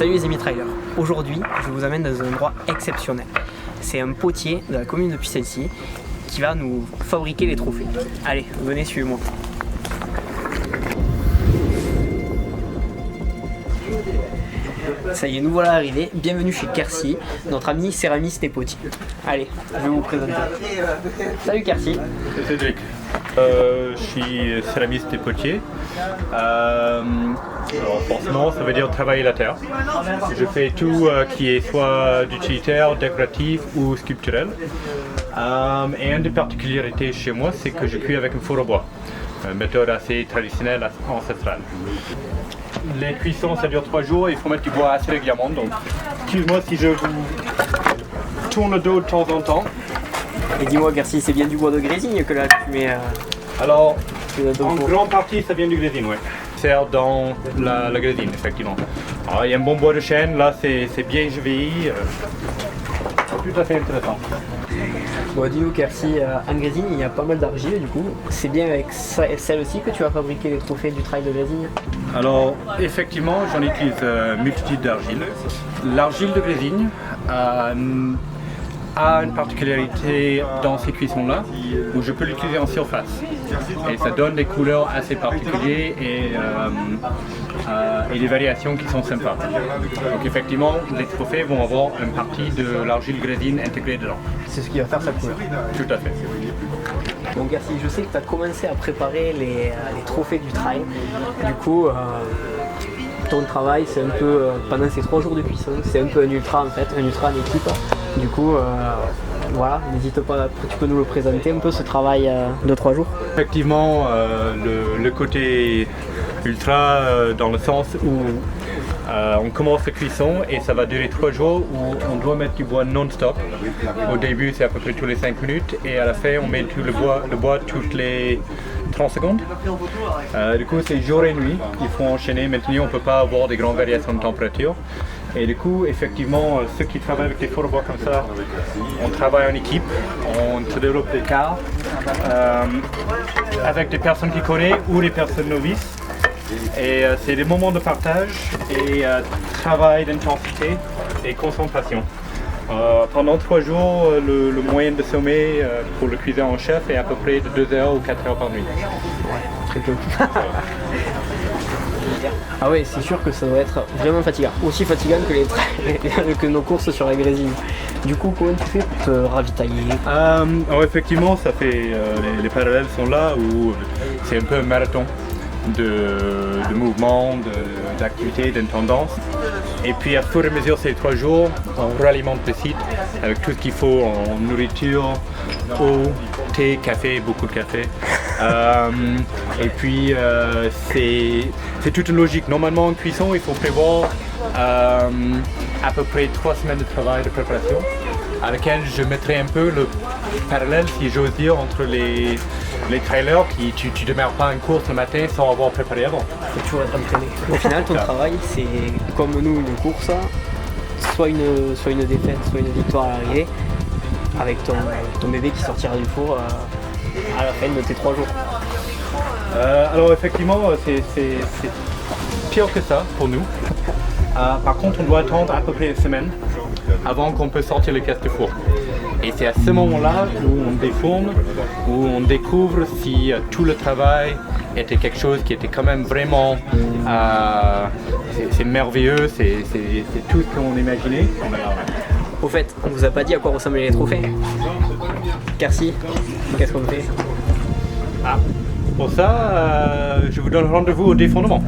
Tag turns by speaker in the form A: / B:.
A: Salut les amis trailers, aujourd'hui je vous amène dans un endroit exceptionnel. C'est un potier de la commune de Puy-Saint-Cy qui va nous fabriquer les trophées. Allez, venez, suivez-moi. Ça y est, nous voilà arrivés. Bienvenue chez Quercy, notre ami céramiste et potier. Allez, je vais vous présenter. Salut Quercy.
B: C'est Cédric. Je suis céramiste et potier. Alors forcément, ça veut dire travailler la terre. Je fais tout qui est soit d'utilitaire, décoratif ou sculpturel. Et une des particularités chez moi, c'est que je cuis avec un four à bois. Une méthode assez traditionnelle, ancestrale. Les cuissons, ça dure 3 jours et il faut mettre du bois assez régulièrement. Donc, excuse-moi si je vous tourne le dos de temps en temps.
A: Et dis-moi Quercy, c'est bien du bois de Grésigne que là tu mets
B: Alors, en grande partie, ça vient du Grésine, oui. C'est dans la Grésine, effectivement. Alors, il y a un bon bois de chêne, là c'est bien vieilli. Tout à fait intéressant.
A: Bon, dis-nous Quercy, en Grésine il y a pas mal d'argile du coup. C'est bien avec celle-ci que tu vas fabriquer les trophées du trail de Grésine?
B: Alors, effectivement, j'en utilise multitude d'argiles. L'argile de Grésine a une particularité dans ces cuissons-là, où je peux l'utiliser en surface. Et ça donne des couleurs assez particulières et des variations qui sont sympas. Donc effectivement, les trophées vont avoir une partie de l'argile Grésine intégrée dedans.
A: C'est ce qui va faire sa couleur.
B: Tout à fait.
A: Bon Quercy, je sais que tu as commencé à préparer les trophées du trail. Du coup, ton travail c'est un peu, pendant ces 3 jours de cuisson, c'est un peu un ultra en fait, un ultra en équipe. Du coup, voilà, n'hésite pas, tu peux nous le présenter un peu ce travail de 3 jours?
B: Effectivement, le côté ultra dans le sens où on commence la cuisson et ça va durer 3 jours où on doit mettre du bois non-stop. Au début c'est à peu près tous les 5 minutes et à la fin on met tout le bois toutes les 30 secondes. Du coup c'est jour et nuit, il faut enchaîner. Maintenant on ne peut pas avoir des grandes variations de température. Et du coup, effectivement, ceux qui travaillent avec des fours à bois comme ça, on travaille en équipe, on se développe des quarts avec des personnes qui connaissent ou des personnes novices. Et c'est des moments de partage et travail d'intensité et concentration. Pendant 3 jours, le moyen de sommeil pour le cuisinier en chef est à peu près de 2 heures ou 4 heures par nuit.
A: Ouais, très peu. Ah ouais, c'est sûr que ça doit être vraiment fatigant. Aussi fatigant que, que nos courses sur la Grésine. Du coup, comment tu fais pour te ravitailler?
B: Alors effectivement, ça fait les parallèles sont là où c'est un peu un marathon de mouvements, d'activités, d'intendance. Et puis à fur et à mesure ces 3 jours, on réalimente le site avec tout ce qu'il faut en nourriture, eau, thé, café, beaucoup de café. Et puis c'est toute une logique. Normalement en cuisson, il faut prévoir à peu près 3 semaines de travail de préparation, à laquelle je mettrai un peu le parallèle, si j'ose dire, entre les trailers qui tu démarres pas une course le matin sans avoir préparé avant.
A: Il faut toujours être entraîné. Au final, ton travail, c'est comme nous, une course, soit une défaite, soit une victoire à l'arrivée, avec ton bébé qui sortira du four à la fin de tes 3 jours.
B: Alors effectivement, c'est pire que ça pour nous. Par contre, on doit attendre à peu près une semaine avant qu'on peut sortir les caisses de four. Et c'est à ce moment-là où on défourne, où on découvre si tout le travail était quelque chose qui était quand même vraiment... c'est merveilleux, c'est tout ce qu'on imaginait.
A: Au fait, on vous a pas dit à quoi ressemblaient les trophées? Quercy, qu'est-ce qu'on fait?
B: Pour ça, je vous donne rendez-vous au défournement.